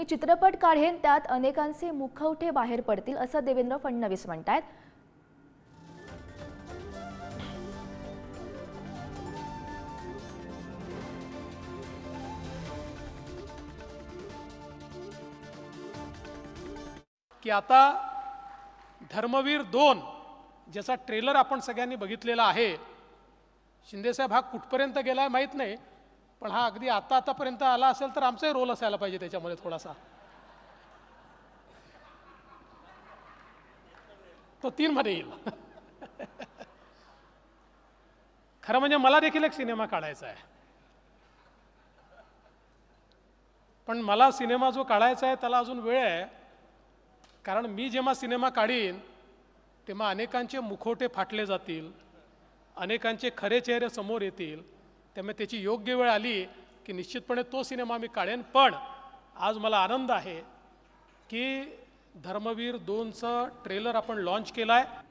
चित्रपट काढेन त्यात अनेकांचे मुखवटे बाहेर पडतील असं देवेंद्र फडणवीस म्हणतात। की आता धर्मवीर 2 ज्याचा ट्रेलर आपण सगळ्यांनी बघितलेला आहे, शिंदेसाहेब हा कुठपर्यंत गेलाय माहीत नाही, पण हा अगदी आतापर्यंत आला असेल तर आमचाही रोल असायला पाहिजे त्याच्यामध्ये थोडासा। तो 3 मध्ये येईल। खरं म्हणजे मला देखील एक सिनेमा काढायचा आहे, पण मला सिनेमा जो काढायचा आहे त्याला अजून वेळ आहे, कारण मी जेव्हा सिनेमा काढीन तेव्हा अनेकांचे मुखवटे फाटले जातील, अनेकांचे खरे चेहरे समोर येतील, त्यामुळे त्याची योग्य वेळ आली की निश्चितपणे तो सिनेमा मी काढेन। पण आज मला आनंद आहे की धर्मवीर 2चं ट्रेलर आपण लॉन्च केलं आहे।